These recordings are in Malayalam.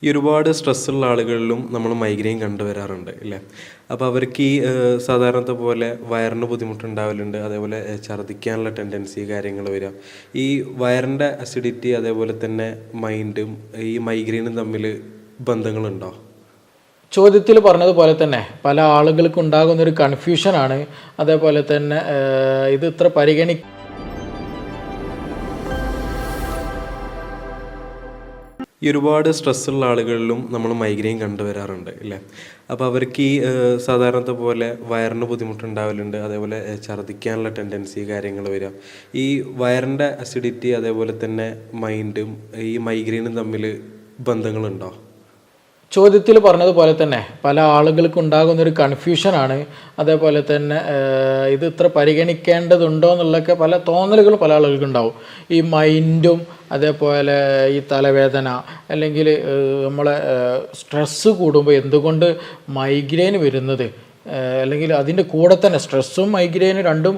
ഒരുപാട് സ്ട്രെസ്സുള്ള ആളുകളിലും നമ്മൾ മൈഗ്രെയിൻ കണ്ടുവരാറുണ്ട് ഇല്ലേ? അപ്പോൾ അവർക്ക് ഈ സാധാരണത്തെ പോലെ വയറിന് ബുദ്ധിമുട്ടുണ്ടാവലുണ്ട്, അതേപോലെ ഛർദ്ദിക്കാനുള്ള ടെൻഡൻസി കാര്യങ്ങൾ വരിക. ഈ വയറിൻ്റെ അസിഡിറ്റി അതേപോലെ തന്നെ മൈൻഡും ഈ മൈഗ്രെയിനും തമ്മിൽ ബന്ധങ്ങളുണ്ടോ? ചോദ്യത്തിൽ പറഞ്ഞതുപോലെ തന്നെ പല ആളുകൾക്കും ഉണ്ടാകുന്നൊരു കൺഫ്യൂഷനാണ്. അതേപോലെ തന്നെ ഇത് ഇത്ര ഒരുപാട് സ്ട്രെസ്സുള്ള ആളുകളിലും നമ്മൾ മൈഗ്രെയിൻ കണ്ടുവരാറുണ്ട് ഇല്ലേ? അപ്പോൾ അവർക്ക് ഈ സാധാരണത്തെ പോലെ വയറിന് ബുദ്ധിമുട്ടുണ്ടാവലുണ്ട്, അതേപോലെ ഛർദ്ദിക്കാനുള്ള ടെൻഡൻസി കാര്യങ്ങൾ വരിക. ഈ വയറിൻ്റെ അസിഡിറ്റി അതേപോലെ തന്നെ മൈൻഡും ഈ മൈഗ്രെയിനും തമ്മിൽ ബന്ധങ്ങളുണ്ടോ? ചോദ്യത്തിൽ പറഞ്ഞതുപോലെ തന്നെ പല ആളുകൾക്കും ഉണ്ടാകുന്നൊരു കൺഫ്യൂഷനാണ്. അതേപോലെ തന്നെ ഇത് ഇത്ര പരിഗണിക്കേണ്ടതുണ്ടോ എന്നുള്ളൊക്കെ പല തോന്നലുകളും പല ആളുകൾക്കും ഉണ്ടാവും. ഈ മൈൻഡും അതേപോലെ ഈ തലവേദന അല്ലെങ്കിൽ നമ്മളെ സ്ട്രെസ്സ് കൂടുമ്പോൾ എന്തുകൊണ്ട് മൈഗ്രെയിൻ വരുന്നത്, അല്ലെങ്കിൽ അതിൻ്റെ കൂടെ തന്നെ സ്ട്രെസ്സും മൈഗ്രെയിനും രണ്ടും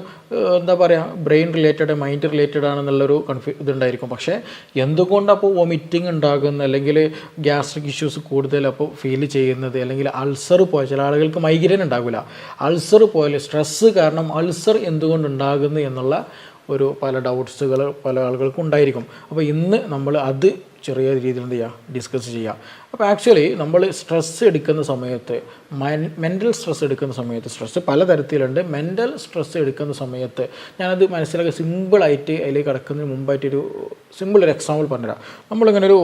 എന്താ പറയുക ബ്രെയിൻ റിലേറ്റഡ് മൈൻഡ് റിലേറ്റഡ് ആണെന്നുള്ളൊരു ഇതുണ്ടായിരിക്കും. പക്ഷേ എന്തുകൊണ്ട് അപ്പോൾ വൊമിറ്റിംഗ് ഉണ്ടാകുന്ന അല്ലെങ്കിൽ ഗ്യാസ്ട്രിക് ഇഷ്യൂസ് കൂടുതൽ അപ്പോൾ ഫീൽ ചെയ്യുന്നത്, അല്ലെങ്കിൽ അൾസർ പോലെ ചില ആളുകൾക്ക് മൈഗ്രെയിൻ ഉണ്ടാകില്ല, അൾസർ പോലെ സ്ട്രെസ്സ് കാരണം അൾസർ എന്തുകൊണ്ട് ഉണ്ടാകുന്നു എന്നുള്ള ഒരു പല ഡൗട്ട്സുകൾ പല ആളുകൾക്കും ഉണ്ടായിരിക്കും. അപ്പോൾ ഇന്ന് നമ്മൾ അത് ചെറിയ രീതിയിൽ എന്ത് ചെയ്യുക ഡിസ്കസ് ചെയ്യുക. അപ്പോൾ ആക്ച്വലി നമ്മൾ സ്ട്രെസ്സ് എടുക്കുന്ന സമയത്ത് മെൻ്റൽ സ്ട്രെസ് എടുക്കുന്ന സമയത്ത് സ്ട്രെസ്സ് പലതരത്തിലുണ്ട്. മെൻ്റൽ സ്ട്രെസ്സ് എടുക്കുന്ന സമയത്ത് ഞാനത് മനസ്സിലാക്കി സിമ്പിളായിട്ട് അതിലേക്ക് കിടക്കുന്നതിന് മുമ്പായിട്ടൊരു സിമ്പിളൊരു എക്സാമ്പിൾ പറഞ്ഞുതരാം. നമ്മളിങ്ങനെ ഒരു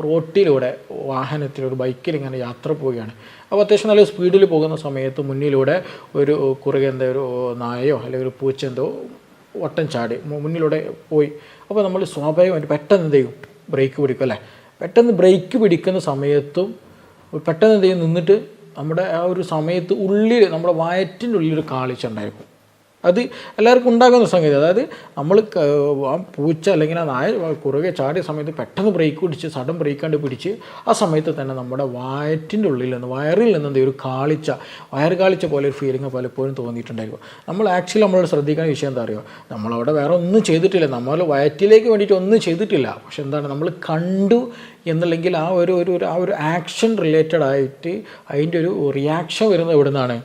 റോട്ടിലൂടെ വാഹനത്തിൽ ഒരു ബൈക്കിൽ ഇങ്ങനെ യാത്ര പോവുകയാണ്. അപ്പോൾ അത്യാവശ്യം നല്ല സ്പീഡിൽ പോകുന്ന സമയത്ത് മുന്നിലൂടെ ഒരു കുറുകെ എന്താ ഒരു നായയോ അല്ലെങ്കിൽ ഒരു പൂച്ച എന്തോ വട്ടം ചാടി മുന്നിലൂടെ പോയി. അപ്പോൾ നമ്മൾ സ്വാഭാവികമായിട്ട് പെട്ടെന്ന് എന്ത് ചെയ്യും, ബ്രേക്ക് പിടിക്കും അല്ലേ? പെട്ടെന്ന് ബ്രേക്ക് പിടിക്കുന്ന സമയത്തും പെട്ടെന്ന് എന്ത് ചെയ്യും, നിന്നിട്ട് നമ്മുടെ ആ ഒരു സമയത്ത് ഉള്ളിൽ നമ്മുടെ വയറ്റിൻ്റെ ഉള്ളിലൊരു കാളിച്ച ഉണ്ടായിരിക്കും. അത് എല്ലാവർക്കും ഉണ്ടാകുന്ന സംഗതി. അതായത് നമ്മൾ ആ പൂച്ച അല്ലെങ്കിൽ ആ നായ കുറുകെ ചാടിയ സമയത്ത് പെട്ടെന്ന് ബ്രേക്ക് പിടിച്ച് സഡൻ ബ്രേക്ക് കണ്ട് പിടിച്ച് ആ സമയത്ത് തന്നെ നമ്മുടെ വയറ്റിൻ്റെ ഉള്ളിൽ നിന്ന് വയറിൽ നിന്ന് എന്തെങ്കിലും ഒരു കാളിച്ച വയറ് കാളിച്ച പോലെ ഒരു ഫീലിംഗ് പലപ്പോഴും തോന്നിയിട്ടുണ്ടായിരിക്കും. നമ്മൾ ആക്ച്വലി നമ്മളോട് ശ്രദ്ധിക്കുന്ന വിഷയം എന്താ അറിയുമോ, നമ്മളവിടെ വേറെ ഒന്നും ചെയ്തിട്ടില്ല, നമ്മൾ വയറ്റിലേക്ക് വേണ്ടിയിട്ട് ഒന്നും ചെയ്തിട്ടില്ല. പക്ഷെ എന്താണ് നമ്മൾ കണ്ടു എന്നല്ലെങ്കിൽ ആ ഒരു ആക്ഷൻ റിലേറ്റഡ് ആയിട്ട് അതിൻ്റെ ഒരു റിയാക്ഷൻ വരുന്നത് എവിടെ നിന്നാണ്?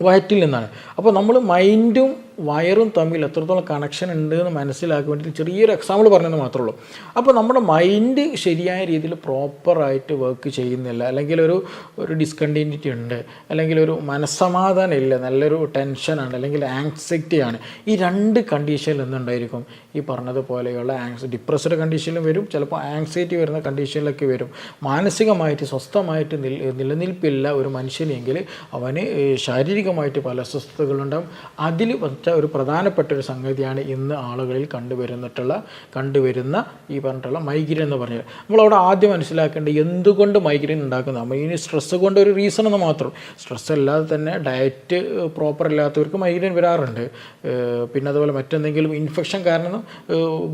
വയറ്റിൽ നിന്നാണ്. അപ്പോൾ നമ്മൾ മൈൻഡും വയറും തമ്മിൽ എത്രത്തോളം കണക്ഷൻ ഉണ്ട് എന്ന് മനസ്സിലാക്കാൻ വേണ്ടിയിട്ട് ചെറിയൊരു എക്സാമ്പിൾ പറഞ്ഞതെന്ന് മാത്രമേ ഉള്ളൂ. അപ്പോൾ നമ്മുടെ മൈൻഡ് ശരിയായ രീതിയിൽ പ്രോപ്പറായിട്ട് വർക്ക് ചെയ്യുന്നില്ല, അല്ലെങ്കിൽ ഒരു ഡിസ്കണ്ടിന്യൂറ്റി ഉണ്ട്, അല്ലെങ്കിൽ ഒരു മനസ്സമാധാനം ഇല്ല, നല്ലൊരു ടെൻഷനാണ്, അല്ലെങ്കിൽ ആങ്സൈറ്റിയാണ്. ഈ രണ്ട് കണ്ടീഷനിൽ എന്തുണ്ടായിരിക്കും, ഈ പറഞ്ഞതുപോലെയുള്ള ഡിപ്രസ്ഡ് കണ്ടീഷനിലും വരും, ചിലപ്പോൾ ആങ്സൈറ്റി വരുന്ന കണ്ടീഷനിലൊക്കെ വരും. മാനസികമായിട്ട് സ്വസ്ഥമായിട്ട് നിലനിൽപ്പില്ല ഒരു മനുഷ്യനെങ്കിൽ അവന് ശാരീരികമായിട്ട് പല അസ്വസ്ഥതകളുണ്ടാകും. അതിൽ ഒരു പ്രധാനപ്പെട്ട ഒരു സംഗതിയാണ് ഇന്ന് ആളുകളിൽ കണ്ടുവരുന്ന ഈ പറഞ്ഞിട്ടുള്ള മൈഗ്രെയിൻ എന്ന് പറഞ്ഞാൽ. നമ്മളവിടെ ആദ്യം മനസ്സിലാക്കേണ്ടത് എന്തുകൊണ്ട് മൈഗ്രെയിൻ ഉണ്ടാക്കുന്നത്. മൈഗ്രെയിൻ സ്ട്രെസ്സ് കൊണ്ട് ഒരു റീസൺ എന്ന് മാത്രം. സ്ട്രെസ്സ് അല്ലാതെ തന്നെ ഡയറ്റ് പ്രോപ്പർ അല്ലാത്തവർക്ക് മൈഗ്രെയിൻ വരാറുണ്ട്. പിന്നെ അതുപോലെ മറ്റെന്തെങ്കിലും ഇൻഫെക്ഷൻ കാരണം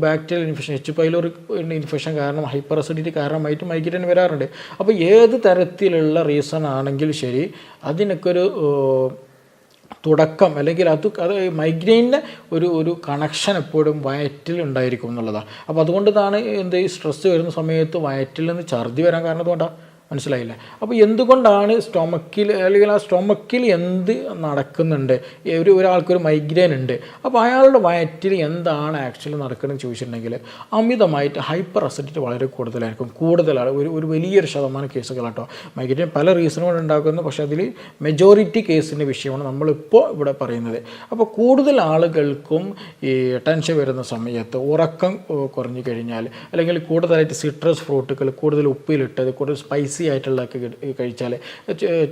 bacterial infection H. Pylori infection കാരണം ഹൈപ്പർ അസിഡിറ്റി കാരണമായിട്ട് മൈഗ്രെയിൻ വരാറുണ്ട്. അപ്പോൾ ഏത് തരത്തിലുള്ള റീസൺ ആണെങ്കിലും ശരി അതിനൊക്കെ ഒരു തുടക്കം അല്ലെങ്കിൽ അത് മൈഗ്രെയിനിൻ്റെ ഒരു കണക്ഷൻ എപ്പോഴും വയറ്റിൽ ഉണ്ടായിരിക്കും എന്നുള്ളതാണ്. അപ്പോൾ അതുകൊണ്ടാണ് സ്ട്രെസ്സ് വരുന്ന സമയത്ത് വയറ്റിൽ നിന്ന് ഛർദി വരാൻ കാരണം അതുകൊണ്ടാണ്. മനസ്സിലായില്ലേ? അപ്പോൾ എന്തുകൊണ്ടാണ് സ്റ്റൊമക്കിൽ അല്ലെങ്കിൽ ആ സ്റ്റൊമക്കിൽ എന്ത് നടക്കുന്നുണ്ട്, ഒരാൾക്കൊരു മൈഗ്രെയിൻ ഉണ്ട്, അപ്പോൾ അയാളുടെ വയറ്റിൽ എന്താണ് ആക്ച്വലി നടക്കുന്നതെന്ന് ചോദിച്ചിട്ടുണ്ടെങ്കിൽ അമിതമായിട്ട് ഹൈപ്പർ അസിഡിറ്റി വളരെ കൂടുതലാണ്. ഒരു വലിയൊരു ശതമാനം കേസുകളാട്ടോ മൈഗ്രെയിൻ പല റീസൺ കൊണ്ട് ഉണ്ടാക്കുന്നു. പക്ഷേ അതിൽ മെജോറിറ്റി കേസിൻ്റെ വിഷയമാണ് നമ്മളിപ്പോൾ ഇവിടെ പറയുന്നത്. അപ്പോൾ കൂടുതൽ ആളുകൾക്കും ഈ ടെൻഷൻ വരുന്ന സമയത്ത് ഉറക്കം കുറഞ്ഞു കഴിഞ്ഞാൽ, അല്ലെങ്കിൽ കൂടുതലായിട്ട് സിട്രസ് ഫ്രൂട്ടുകൾ കൂടുതൽ ഉപ്പിലിട്ടത് കൂടുതൽ സ്പൈസി ആയിട്ടുള്ളതൊക്കെ കഴിച്ചാൽ,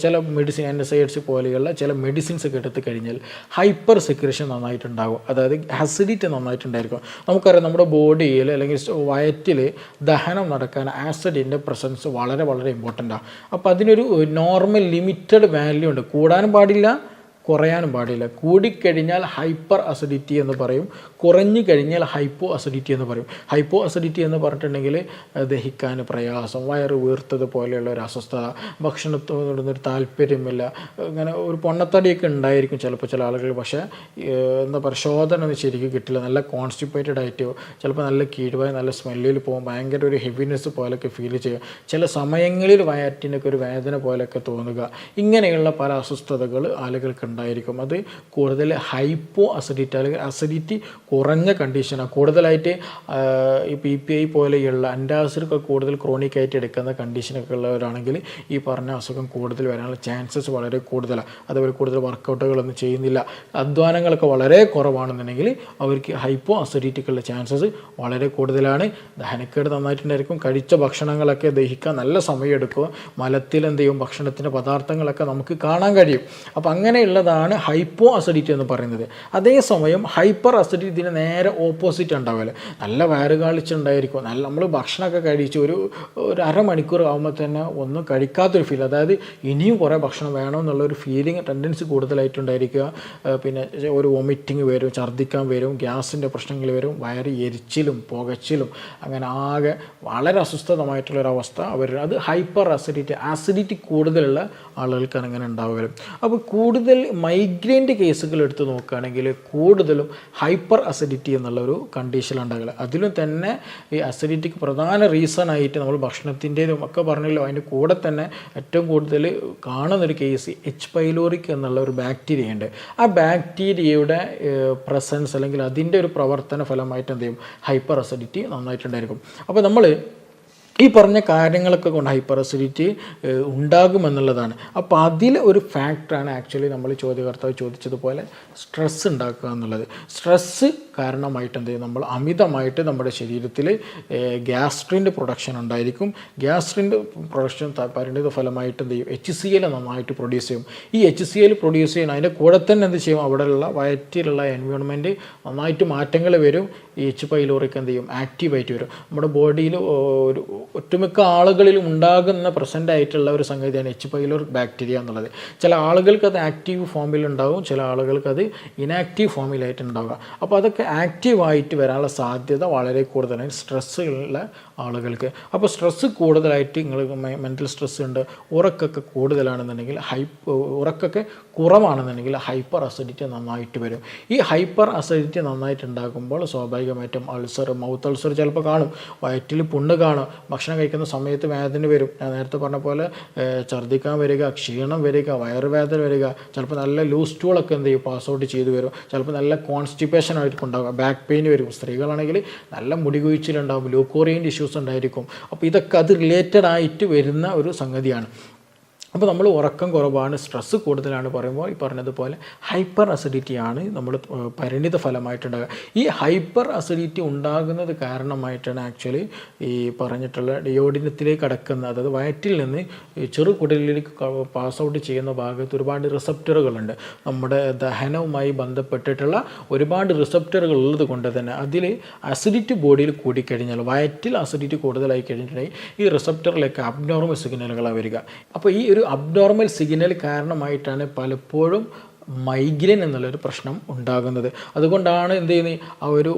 ചില മെഡിസിൻ NSAIDs പോലെയുള്ള ചില മെഡിസിൻസ് ഒക്കെ എടുത്ത് കഴിഞ്ഞാൽ ഹൈപ്പർ സെക്രീഷൻ നന്നായിട്ടുണ്ടാകും. അതായത് ആസിഡിറ്റി നന്നായിട്ടുണ്ടായിരിക്കും. നമുക്കറിയാം നമ്മുടെ ബോഡിയിൽ അല്ലെങ്കിൽ വയറ്റിൽ ദഹനം നടക്കാൻ ആസിഡിൻ്റെ പ്രസൻസ് വളരെ വളരെ ഇമ്പോർട്ടൻ്റാണ്. അപ്പോൾ അതിനൊരു നോർമൽ ലിമിറ്റഡ് വാല്യൂ ഉണ്ട്. കൂടാനും പാടില്ല, കുറയാനും പാടില്ല. കൂടിക്കഴിഞ്ഞാൽ ഹൈപ്പർ അസിഡിറ്റി എന്ന് പറയും, കുറഞ്ഞു കഴിഞ്ഞാൽ ഹൈപ്പോ അസിഡിറ്റി എന്ന് പറയും. ഹൈപ്പോ അസിഡിറ്റി എന്ന് പറഞ്ഞിട്ടുണ്ടെങ്കിൽ ദഹിക്കാൻ പ്രയാസം, വയറ് വീർത്തത് പോലെയുള്ള ഒരു അസ്വസ്ഥത, ഭക്ഷണത്തോടൊന്നൊരു താല്പര്യമില്ല, അങ്ങനെ ഒരു പൊണ്ണത്തടിയൊക്കെ ഉണ്ടായിരിക്കും ചിലപ്പോൾ ചില ആളുകൾ. പക്ഷേ എന്താ പരിശോധന ഒന്നും ശരിക്കും കിട്ടില്ല, നല്ല കോൺസ്റ്റിപ്പേറ്റഡ് ആയിട്ട് ചിലപ്പോൾ നല്ല കീഴ്വായി, നല്ല സ്മെല്ലിൽ പോകും, ഭയങ്കര ഒരു ഹെവിനെസ് പോലെയൊക്കെ ഫീൽ ചെയ്യുക, ചില സമയങ്ങളിൽ വയറ്റിനൊക്കെ ഒരു വേദന പോലെയൊക്കെ തോന്നുക. ഇങ്ങനെയുള്ള പല അസ്വസ്ഥതകൾ ആളുകൾക്ക് ഉണ്ടായിരിക്കും. അത് കൂടുതൽ ഹൈപ്പോ അസിഡിറ്റി അല്ലെങ്കിൽ അസിഡിറ്റി കുറഞ്ഞ കണ്ടീഷനാണ്. കൂടുതലായിട്ട് ഈ PPI പോലെയുള്ള അൻറ്റാസിഡൊക്കെ കൂടുതൽ ക്രോണിക്കായിട്ട് എടുക്കുന്ന കണ്ടീഷനൊക്കെ ഉള്ളവരാണെങ്കിൽ ഈ പറഞ്ഞ അസുഖം കൂടുതൽ വരാനുള്ള ചാൻസസ് വളരെ കൂടുതലാണ്. അതുപോലെ കൂടുതൽ വർക്കൗട്ടുകളൊന്നും ചെയ്യുന്നില്ല, അധ്വാനങ്ങളൊക്കെ വളരെ കുറവാണെന്നുണ്ടെങ്കിൽ അവർക്ക് ഹൈപ്പോ അസിഡിറ്റിക്കുള്ള ചാൻസസ് വളരെ കൂടുതലാണ്. ദഹനക്കേട് നന്നായിട്ടുണ്ടായിരിക്കും, കഴിച്ച ഭക്ഷണങ്ങളൊക്കെ ദഹിക്കാൻ നല്ല സമയമെടുക്കുക, മലത്തിൽ എന്ത് ചെയ്യും ഭക്ഷണത്തിൻ്റെ പദാർത്ഥങ്ങളൊക്കെ നമുക്ക് കാണാൻ കഴിയും. അപ്പോൾ അങ്ങനെയുള്ളതാണ് ഹൈപ്പോ അസിഡിറ്റി എന്ന് പറയുന്നത്. അതേസമയം ഹൈപ്പർ അസിഡിറ്റി ഇതിന് നേരെ ഓപ്പോസിറ്റ് ഉണ്ടാവില്ല. നല്ല വയറ് കാളിച്ചുണ്ടായിരിക്കും, നല്ല നമ്മൾ ഭക്ഷണമൊക്കെ കഴിച്ച് ഒരു അരമണിക്കൂർ ആകുമ്പോൾ തന്നെ ഒന്നും കഴിക്കാത്തൊരു ഫീൽ, അതായത് ഇനിയും കുറേ ഭക്ഷണം വേണമെന്നുള്ളൊരു ഫീലിംഗ് ടെൻഡൻസി കൂടുതലായിട്ടുണ്ടായിരിക്കുക. പിന്നെ ഒരു വൊമിറ്റിങ് വരും, ഛർദ്ദിക്കാൻ വരും, ഗ്യാസിൻ്റെ പ്രശ്നങ്ങൾ വരും, വയറ് എരിച്ചിലും പുകച്ചിലും, അങ്ങനെ ആകെ വളരെ അസ്വസ്ഥതമായിട്ടുള്ളൊരവസ്ഥ അവർ. അത് ഹൈപ്പർ അസിഡിറ്റി കൂടുതലുള്ള ആളുകൾക്കാണ് അങ്ങനെ ഉണ്ടാവുക. അപ്പോൾ കൂടുതൽ മൈഗ്രെയിൻ്റെ കേസുകൾ എടുത്ത് നോക്കുകയാണെങ്കിൽ കൂടുതലും ഹൈപ്പർ അസിഡിറ്റി എന്നുള്ളൊരു കണ്ടീഷനിൽ ഉണ്ടാകില്ല. അതിലും തന്നെ ഈ അസിഡിറ്റിക്ക് പ്രധാന റീസൺ ആയിട്ട് നമ്മൾ ഭക്ഷണത്തിൻ്റെതും ഒക്കെ പറഞ്ഞല്ലോ, അതിൻ്റെ കൂടെ തന്നെ ഏറ്റവും കൂടുതൽ കാണുന്നൊരു കേസ് എച്ച് പൈലോറിക് എന്നുള്ള ഒരു ബാക്ടീരിയ ഉണ്ട്. ആ ബാക്ടീരിയയുടെ പ്രസൻസ് അല്ലെങ്കിൽ അതിൻ്റെ ഒരു പ്രവർത്തന ഫലമായിട്ട് എന്ത് ചെയ്യും ഹൈപ്പർ അസിഡിറ്റി നന്നായിട്ടുണ്ടായിരിക്കും. അപ്പോൾ നമ്മൾ ഈ പറഞ്ഞ കാര്യങ്ങളൊക്കെ കൊണ്ട് ഹൈപ്പർ അസിഡിറ്റി ഉണ്ടാകുമെന്നുള്ളതാണ്. അപ്പോൾ അതിൽ ഒരു ഫാക്ടറാണ് ആക്ച്വലി നമ്മൾ ചോദ്യകർത്താവ് ചോദിച്ചതുപോലെ സ്ട്രെസ്സ് ഉണ്ടാക്കുക എന്നുള്ളത്. സ്ട്രെസ്സ് കാരണമായിട്ട് എന്ത് ചെയ്യും നമ്മൾ അമിതമായിട്ട് നമ്മുടെ ശരീരത്തിൽ ഗ്യാസ്ട്രിൻ്റെ പ്രൊഡക്ഷൻ ഉണ്ടായിരിക്കും. ഗ്യാസ്ട്രിൻ്റെ പ്രൊഡക്ഷൻ പരിണിത ഫലമായിട്ട് എന്ത് ചെയ്യും HCl നന്നായിട്ട് പ്രൊഡ്യൂസ് ചെയ്യും. ഈ HCl പ്രൊഡ്യൂസ് ചെയ്യുന്ന അതിൻ്റെ കൂടെ തന്നെ എന്ത് ചെയ്യും അവിടെയുള്ള വയറ്റിലുള്ള എൻവയോൺമെൻറ്റ് നന്നായിട്ട് മാറ്റങ്ങൾ വരും. ഈ എച്ച് പൈലോറിക് എന്ത് ചെയ്യും ആക്റ്റീവായിട്ട് വരും. നമ്മുടെ ബോഡിയിൽ ഒരു ഒട്ടുമിക്ക ആളുകളിലും ഉണ്ടാകുന്ന പ്രസൻ്റ് ആയിട്ടുള്ള ഒരു സംഗതിയാണ് എച്ച് പൈലോറിക് ബാക്ടീരിയ എന്നുള്ളത്. ചില ആളുകൾക്ക് അത് ആക്റ്റീവ് ഫോമിലുണ്ടാകും, ചില ആളുകൾക്ക് അത് ഇനാക്റ്റീവ് ഫോമിലായിട്ട് ഉണ്ടാവുക. അപ്പോൾ അതൊക്കെ ആക്റ്റീവായിട്ട് വരാനുള്ള സാധ്യത വളരെ കൂടുതലാണ് സ്ട്രെസ്സുള്ള ആളുകൾക്ക്. അപ്പോൾ സ്ട്രെസ്സ് കൂടുതലായിട്ട് നിങ്ങൾ മെൻ്റൽ സ്ട്രെസ് ഉണ്ട്, ഉറക്കൊക്കെ കൂടുതലാണെന്നുണ്ടെങ്കിൽ ഉറക്കൊക്കെ കുറവാണെന്നുണ്ടെങ്കിൽ ഹൈപ്പർ അസിഡിറ്റി നന്നായിട്ട് വരും. ഈ ഹൈപ്പർ അസിഡിറ്റി നന്നായിട്ട് ഉണ്ടാകുമ്പോൾ സ്വാഭാവികമായിട്ടും അൾസർ, മൗത്ത് അൾസർ ചിലപ്പോൾ കാണും, വയറ്റിൽ പുണ്ണ് കാണും, ഭക്ഷണം കഴിക്കുന്ന സമയത്ത് വേദന വരും, ഞാൻ നേരത്തെ പറഞ്ഞ പോലെ ഛർദ്ദിക്കാൻ വരിക, ക്ഷീണം വരിക, വയറുവേദന വരിക, ചിലപ്പോൾ നല്ല ലൂസ് സ്റ്റൂളൊക്കെ എന്ത് ചെയ്യും പാസ് ഔട്ട് ചെയ്ത് വരും, ചിലപ്പോൾ നല്ല കോൺസ്റ്റിപ്പേഷൻ ആയിരിക്കും ഉണ്ടാകുക, ബാക്ക് പെയിൻ വരും, സ്ത്രീകളാണെങ്കിൽ നല്ല മുടി കൊഴിച്ചിലുണ്ടാകും, ലൂക്കോറിയൻ്റെ ഇഷ്യൂസ് ഉണ്ടായിരിക്കും. അപ്പോൾ ഇതൊക്കെ അത് റിലേറ്റഡ് ആയിട്ട് വരുന്ന ഒരു സംഗതിയാണ്. അപ്പോൾ നമ്മൾ ഉറക്കം കുറവാണ്, സ്ട്രെസ്സ് കൂടുതലാണ് പറയുമ്പോൾ ഈ പറഞ്ഞതുപോലെ ഹൈപ്പർ അസിഡിറ്റിയാണ് നമ്മൾ പരിണിത ഫലമായിട്ടുണ്ടാകുക. ഈ ഹൈപ്പർ അസിഡിറ്റി ഉണ്ടാകുന്നത് കാരണമായിട്ടാണ് ആക്ച്വലി ഈ പറഞ്ഞിട്ടുള്ള ഡിയോഡിനത്തിലേക്ക് കടക്കുന്ന, അതായത് വയറ്റിൽ നിന്ന് ചെറുകുടലിലേക്ക് പാസ് ഔട്ട് ചെയ്യുന്ന ഭാഗത്ത് ഒരുപാട് റിസപ്റ്ററുകളുണ്ട്. നമ്മുടെ ദഹനവുമായി ബന്ധപ്പെട്ടിട്ടുള്ള ഒരുപാട് റിസപ്റ്ററുകൾ ഉള്ളത് കൊണ്ട് തന്നെ അതിൽ അസിഡിറ്റി ബോഡിയിൽ കൂടിക്കഴിഞ്ഞാൽ, വയറ്റിൽ അസിഡിറ്റി കൂടുതലായി കഴിഞ്ഞിട്ടുണ്ടെങ്കിൽ ഈ റിസപ്റ്ററിലേക്ക് അബ്നോർമൽ സിഗ്നലുകളാണ് വരിക. അപ്പോൾ ഈ ഒരു അബ്നോർമൽ സിഗ്നൽ കാരണമായിട്ടാണ് പലപ്പോഴും മൈഗ്രെയിൻ എന്നുള്ളൊരു പ്രശ്നം ഉണ്ടാകുന്നത്. അതുകൊണ്ടാണ് എന്ത് ചെയ്യുന്നത്, ആ ഒരു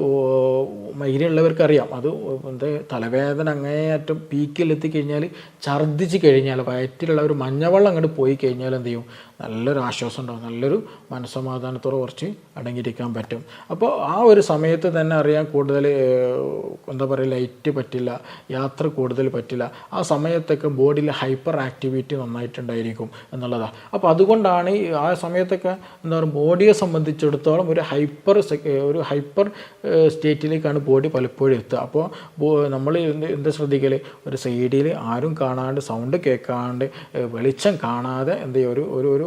മൈഗ്രെയിൻ ഉള്ളവർക്കറിയാം, അത് തലവേദന അങ്ങേയറ്റം പീക്കിലെത്തിക്കഴിഞ്ഞാൽ, ഛർദ്ദിച്ച് കഴിഞ്ഞാൽ, വയറ്റിലുള്ള ഒരു മഞ്ഞവെള്ളം അങ്ങോട്ട് പോയി കഴിഞ്ഞാൽ എന്ത് ചെയ്യും നല്ലൊരു ആശ്വാസം ഉണ്ടാകും, നല്ലൊരു മനസ്സമാധാനത്തോടെ കുറച്ച് അടങ്ങിയിരിക്കാൻ പറ്റും. അപ്പോൾ ആ ഒരു സമയത്ത് തന്നെ അറിയാൻ കൂടുതൽ എന്താ പറയുക ലൈറ്റ് പറ്റില്ല, യാത്ര കൂടുതൽ പറ്റില്ല, ആ സമയത്തൊക്കെ ബോഡിയിൽ ഹൈപ്പർ ആക്ടിവിറ്റി നന്നായിട്ടുണ്ടായിരിക്കും എന്നുള്ളതാണ്. അപ്പോൾ അതുകൊണ്ടാണ് ആ സമയത്തൊക്കെ എന്താ പറയുക ബോഡിയെ സംബന്ധിച്ചിടത്തോളം ഒരു ഹൈപ്പർ സ്റ്റേറ്റിലേക്കാണ് ബോഡി പലപ്പോഴും എത്തുക. അപ്പോൾ നമ്മൾ എന്താ ശ്രദ്ധിക്കൽ, ഒരു സൈഡിൽ ആരും കാണാണ്ട്, സൗണ്ട് കേൾക്കാണ്ട്, വെളിച്ചം കാണാതെ എന്ത് ചെയ്യും ഒരു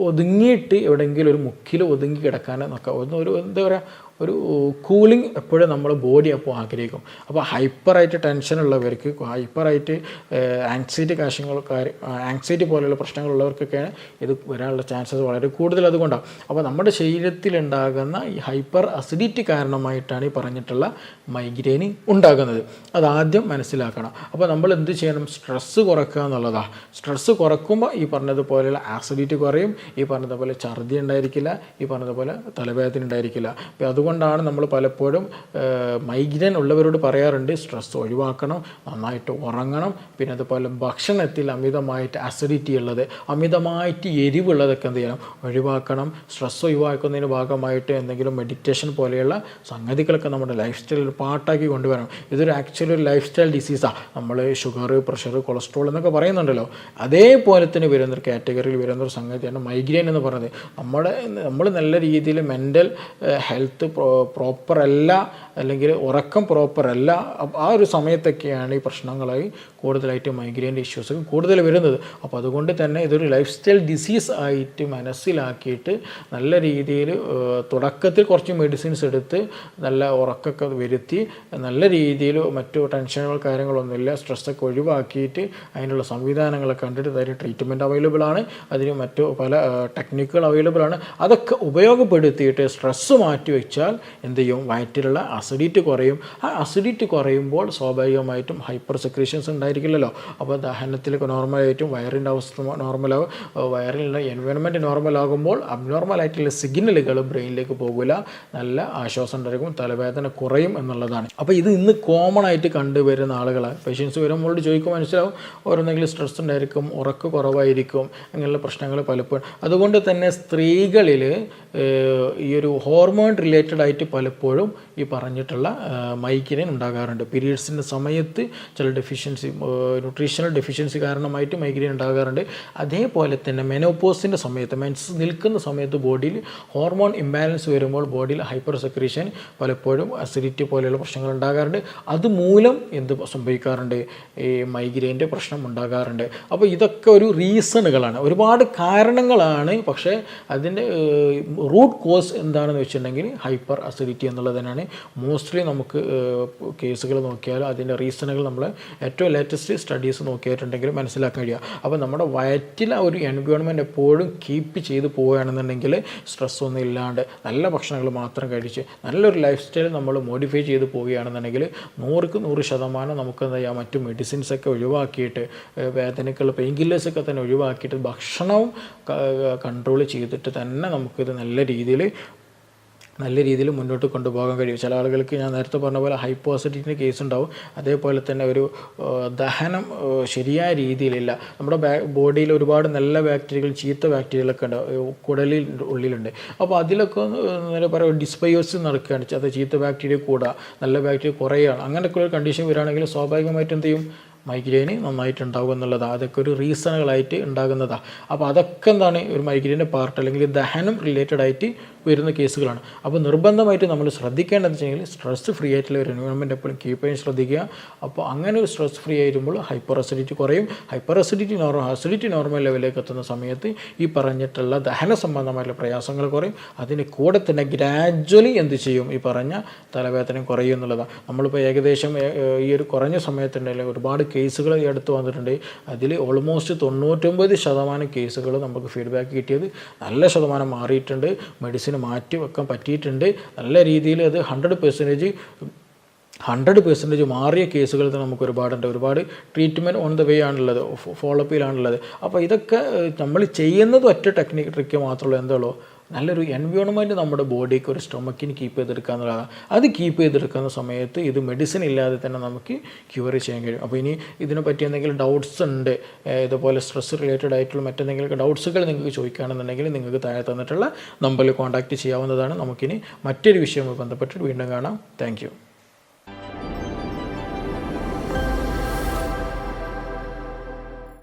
ഒതുങ്ങിയിട്ട് എവിടെയെങ്കിലും ഒരു മുക്കിൽ ഒതുങ്ങി കിടക്കാൻ നോക്കുക. എന്താ പറയുക ഒരു കൂളിംഗ് എപ്പോഴും നമ്മൾ ബോഡി അപ്പോൾ ആഗ്രഹിക്കും. അപ്പോൾ ഹൈപ്പറായിട്ട് ടെൻഷനുള്ളവർക്ക്, ഹൈപ്പറായിട്ട് ആങ്സൈറ്റി പോലെയുള്ള പ്രശ്നങ്ങളുള്ളവർക്കൊക്കെയാണ് ഇത് വരാനുള്ള ചാൻസസ് വളരെ കൂടുതൽ. അതുകൊണ്ടാണ് അപ്പോൾ നമ്മുടെ ശരീരത്തിലുണ്ടാകുന്ന ഈ ഹൈപ്പർ അസിഡിറ്റി കാരണമായിട്ടാണ് ഈ പറഞ്ഞിട്ടുള്ള മൈഗ്രെയിൻ ഉണ്ടാകുന്നത്. അതാദ്യം മനസ്സിലാക്കണം. അപ്പോൾ നമ്മൾ എന്ത് ചെയ്യണം? സ്ട്രെസ്സ് കുറക്കുക എന്നുള്ളതാണ്. സ്ട്രെസ്സ് കുറക്കുമ്പോൾ ഈ പറഞ്ഞതുപോലെയുള്ള ആസിഡിറ്റി കുറയും, ഈ പറഞ്ഞതുപോലെ ഛർദി ഉണ്ടായിരിക്കില്ല, ഈ പറഞ്ഞതുപോലെ തലവേദന ഉണ്ടായിരിക്കില്ല. അപ്പോൾ അതുകൊണ്ടാണ് നമ്മൾ പലപ്പോഴും മൈഗ്രെയിൻ ഉള്ളവരോട് പറയാറുണ്ട് സ്ട്രെസ് ഒഴിവാക്കണം, നന്നായിട്ട് ഉറങ്ങണം, പിന്നെ അതുപോലെ ഭക്ഷണത്തിൽ അമിതമായിട്ട് അസിഡിറ്റി ഉള്ളത്, അമിതമായിട്ട് എരിവുള്ളതൊക്കെ എന്ത് ചെയ്യണം? ഒഴിവാക്കണം. സ്ട്രെസ് ഒഴിവാക്കുന്നതിന് ഭാഗമായിട്ട് എന്തെങ്കിലും മെഡിറ്റേഷൻ പോലെയുള്ള സംഗതികളൊക്കെ നമ്മുടെ ലൈഫ് സ്റ്റൈലിൽ പാട്ടാക്കി കൊണ്ടുവരണം. ഇതൊരു ആക്ച്വലി ഒരു ലൈഫ് സ്റ്റൈൽ ഡിസീസാണ്. നമ്മൾ ഷുഗർ, പ്രഷർ, കൊളസ്ട്രോൾ എന്നൊക്കെ പറയുന്നുണ്ടല്ലോ, അതേപോലെ തന്നെ വരുന്നൊരു കാറ്റഗറിയിൽ വരുന്നൊരു സംഗതിയാണ് മൈഗ്രെയിൻ എന്ന് പറയുന്നത്. നമ്മൾ നല്ല രീതിയിൽ മെൻ്റൽ ഹെൽത്ത് പ്രോപ്പർ അല്ല, അല്ലെങ്കിൽ ഉറക്കം പ്രോപ്പർ അല്ല, ആ ഒരു സമയത്തൊക്കെയാണ് ഈ പ്രശ്നങ്ങളായി കൂടുതലായിട്ട് മൈഗ്രെയിൻ്റെ ഇഷ്യൂസ് കൂടുതൽ വരുന്നത്. അപ്പോൾ അതുകൊണ്ട് തന്നെ ഇതൊരു ലൈഫ് സ്റ്റൈൽ ഡിസീസ് ആയിട്ട് മനസ്സിലാക്കിയിട്ട് നല്ല രീതിയിൽ തുടക്കത്തിൽ കുറച്ച് മെഡിസിൻസ് എടുത്ത് നല്ല ഉറക്കമൊക്കെ വരുത്തി നല്ല രീതിയിൽ മറ്റു ടെൻഷനുകൾ കാര്യങ്ങളൊന്നുമില്ല, സ്ട്രെസ്സൊക്കെ ഒഴിവാക്കിയിട്ട് അതിനുള്ള സംവിധാനങ്ങളൊക്കെ കണ്ടിട്ട് അതിന് ട്രീറ്റ്മെൻറ്റ് അവൈലബിൾ ആണ്, അതിന് മറ്റു പല ടെക്നിക്കുകൾ അവൈലബിൾ ആണ്. അതൊക്കെ ഉപയോഗപ്പെടുത്തിയിട്ട് സ്ട്രെസ്സ് മാറ്റി വെച്ചാൽ എന്ത് ചെയ്യും? വയറ്റിലുള്ള അസിഡിറ്റി കുറയും. ആ അസിഡിറ്റി കുറയുമ്പോൾ സ്വാഭാവികമായിട്ടും ഹൈപ്പർ സെക്രീഷൻസ് ഉണ്ടായിരിക്കില്ലല്ലോ. അപ്പോൾ ദഹനത്തിലൊക്കെ നോർമലായിട്ടും വയറിൻ്റെ അവസ്ഥ നോർമലാകും, വയറിലുള്ള എൻവയോൺമെൻറ്റ് നോർമലാകുമ്പോൾ അബ്നോർമലായിട്ടുള്ള സിഗ്നലുകൾ ബ്രെയിനിലേക്ക് പോകില്ല, നല്ല ആശ്വാസം ഉണ്ടായിരിക്കും, തലവേദന കുറയും എന്നുള്ളതാണ്. അപ്പോൾ ഇത് ഇന്ന് കോമൺ ആയിട്ട് കണ്ടുവരുന്ന ആളുകളാണ്. പേഷ്യൻസ് വരുമ്പോൾ ചോദിക്കും, മനസ്സിലാവും, ഓരോന്നെങ്കിലും സ്ട്രെസ് ഉണ്ടായിരിക്കും, ഉറക്കം കുറവായിരിക്കും, അങ്ങനെയുള്ള പ്രശ്നങ്ങൾ പലപ്പോഴും. അതുകൊണ്ട് തന്നെ സ്ത്രീകളിൽ ഈ ഒരു ഹോർമോൺ റിലേറ്റഡ് ആയിട്ട് പലപ്പോഴും ഈ പറഞ്ഞിട്ടുള്ള മൈഗ്രെയിൻ ഉണ്ടാകാറുണ്ട്. പീരീഡ്സിൻ്റെ സമയത്ത് ചില ഡെഫിഷ്യൻസി, ന്യൂട്രീഷണൽ ഡെഫിഷ്യൻസി കാരണമായിട്ട് മൈഗ്രെയിൻ ഉണ്ടാകാറുണ്ട്. അതേപോലെ തന്നെ മെനോപോസിൻ്റെ സമയത്ത്, മെൻസ് നിൽക്കുന്ന സമയത്ത് ബോഡിയിൽ ഹോർമോൺ ഇംബാലൻസ് വരുമ്പോൾ ബോഡിയിൽ ഹൈപ്പർ സെക്രീഷൻ, പലപ്പോഴും അസിഡിറ്റി പോലെയുള്ള പ്രശ്നങ്ങൾ ഉണ്ടാകാറുണ്ട്. അതുമൂലം എന്ത് സംഭവിക്കാറുണ്ട്? ഈ മൈഗ്രെയിൻ്റെ പ്രശ്നം ഉണ്ടാകാറുണ്ട്. അപ്പോൾ ഇതൊക്കെ ഒരു റീസണുകളാണ്, ഒരുപാട് കാരണങ്ങളാണ്. പക്ഷേ അതിൻ്റെ റൂട്ട് കോസ് എന്താണെന്ന് വെച്ചിട്ടുണ്ടെങ്കിൽ ഹൈപ്പർ അസിഡിറ്റി എന്നുള്ളത് തന്നെയാണ്. മോസ്റ്റ്ലി നമുക്ക് കേസുകൾ നോക്കിയാൽ അതിൻ്റെ റീസണുകൾ നമ്മൾ ഏറ്റവും ലേറ്റസ്റ്റ് സ്റ്റഡീസ് നോക്കിയിട്ടുണ്ടെങ്കിൽ മനസ്സിലാക്കാൻ കഴിയുക. അപ്പോൾ നമ്മുടെ വയറ്റിൽ ആ ഒരു എൻവയോൺമെൻറ്റ് എപ്പോഴും കീപ്പ് ചെയ്ത് പോവുകയാണെന്നുണ്ടെങ്കിൽ സ്ട്രെസ് ഒന്നും ഇല്ലാണ്ട് നല്ല ഭക്ഷണങ്ങൾ മാത്രം കഴിച്ച് നല്ലൊരു ലൈഫ് സ്റ്റൈൽ നമ്മൾ മോഡിഫൈ ചെയ്ത് പോവുകയാണെന്നുണ്ടെങ്കിൽ 100% നമുക്ക് എന്താ ചെയ്യുക? മറ്റു മെഡിസിൻസൊക്കെ ഒഴിവാക്കിയിട്ട്, വേദനക്കുള്ള പെയിൻ കില്ലേഴ്സൊക്കെ തന്നെ ഒഴിവാക്കിയിട്ട് ഭക്ഷണവും കൺട്രോൾ ചെയ്തിട്ട് തന്നെ നമുക്കിത് നല്ല രീതിയിൽ മുന്നോട്ട് കൊണ്ടുപോകാൻ കഴിയും. ചില ആളുകൾക്ക് ഞാൻ നേരത്തെ പറഞ്ഞ പോലെ ഹൈപ്പോ അസിഡിറ്റിൻ്റെ കേസ് ഉണ്ടാവും. അതേപോലെ തന്നെ ഒരു ദഹനം ശരിയായ രീതിയിലില്ല. നമ്മുടെ ബോഡിയിൽ ഒരുപാട് നല്ല ബാക്ടീരിയകൾ, ചീത്ത ബാക്ടീരിയകളൊക്കെ ഉണ്ട്, കുടലിൽ ഉള്ളിലുണ്ട്. അപ്പോൾ അതിലൊക്കെ നേരെ പറയുക ഡിസ്ബയോസിസ് നടക്കുകയാണ്. അത് ചീത്ത ബാക്ടീരിയ കൂടുക, നല്ല ബാക്ടീരിയ കുറയുകയാണ്. അങ്ങനെയൊക്കെ ഒരു കണ്ടീഷൻ വരികയാണെങ്കിൽ സ്വാഭാവികമായിട്ടും എന്ത് ചെയ്യും? മൈഗ്രെയിൻ നന്നായിട്ടുണ്ടാകും എന്നുള്ളതാണ്. അതൊക്കെ ഒരു റീസണുകളായിട്ട് ഉണ്ടാകുന്നതാണ്. അപ്പോൾ അതൊക്കെ എന്താണ്? ഒരു മൈഗ്രെയിൻ്റെ പാർട്ട് അല്ലെങ്കിൽ ദഹനം റിലേറ്റഡ് ആയിട്ട് വരുന്ന കേസുകളാണ്. അപ്പോൾ നിർബന്ധമായിട്ട് നമ്മൾ ശ്രദ്ധിക്കേണ്ടതെന്ന് വെച്ചിട്ടുണ്ടെങ്കിൽ സ്ട്രെസ് ഫ്രീ ആയിട്ടുള്ള ഒരു എൻവയോൺമെൻറ്റ് എപ്പോഴും കീപ്പ് ചെയ്യാൻ ശ്രദ്ധിക്കുക. അപ്പോൾ അങ്ങനെ ഒരു സ്ട്രെസ് ഫ്രീ ആയിരുമ്പോൾ ഹൈപ്പർ അസിഡിറ്റി കുറയും. ഹൈപ്പർ അസിഡിറ്റി നോർമൽ ലെവലിലേക്ക് എത്തുന്ന സമയത്ത് ഈ പറഞ്ഞിട്ടുള്ള ദഹന സംബന്ധമായിട്ടുള്ള പ്രയാസങ്ങൾ കുറയും. അതിന് കൂടെ തന്നെ ഗ്രാജ്വലി എന്ത് ചെയ്യും? ഈ പറഞ്ഞ തലവേദന കുറയും എന്നുള്ളതാണ്. നമ്മളിപ്പോൾ ഏകദേശം ഈ ഒരു കുറഞ്ഞ സമയത്തുണ്ടെങ്കിൽ ഒരുപാട് കേസുകൾ ഈ അടുത്ത് വന്നിട്ടുണ്ട്. അതിൽ ഓൾമോസ്റ്റ് 99% കേസുകൾ നമുക്ക് ഫീഡ്ബാക്ക് കിട്ടിയത് നല്ല ശതമാനം മാറിയിട്ടുണ്ട്, മെഡിസിൻ മാറ്റി വെക്കാൻ പറ്റിയിട്ടുണ്ട്. നല്ല രീതിയിൽ അത് 100% മാറിയ കേസുകൾ നമുക്ക് ഒരുപാട് ട്രീറ്റ്മെൻറ്റ് ഓൺ ദ വേ ആണുള്ളത്, ഫോളോ അപ്പിലാണുള്ളത്. അപ്പോൾ ഇതൊക്കെ നമ്മൾ ചെയ്യുന്നത് ഒറ്റ ട്രിക്ക് മാത്രമേ എന്തുള്ളൂ? നല്ലൊരു എൻവയോൺമെൻറ്റ് നമ്മുടെ ബോഡിക്ക്, ഒരു സ്റ്റൊമക്കിന് കീപ്പ് ചെയ്തെടുക്കുക എന്നുള്ളതാണ്. അത് കീപ്പ് ചെയ്തെടുക്കുന്ന സമയത്ത് ഇത് മെഡിസിൻ ഇല്ലാതെ തന്നെ നമുക്ക് ക്യൂർ ചെയ്യാൻ കഴിയും. അപ്പോൾ ഇനി ഇതിനെപ്പറ്റി എന്തെങ്കിലും ഡൗട്ട്സ് ഉണ്ട്, ഇതുപോലെ സ്ട്രെസ് റിലേറ്റഡ് ആയിട്ടുള്ള മറ്റെന്തെങ്കിലും ഡൗട്ട്സുകൾ നിങ്ങൾക്ക് ചോദിക്കുകയാണെന്നുണ്ടെങ്കിൽ നിങ്ങൾക്ക് താഴെ തന്നിട്ടുള്ള നമ്പറിൽ കോൺടാക്റ്റ് ചെയ്യാവുന്നതാണ്. നമുക്കിനി മറ്റൊരു വിഷയവുമായി ബന്ധപ്പെട്ട് വീണ്ടും കാണാം. താങ്ക്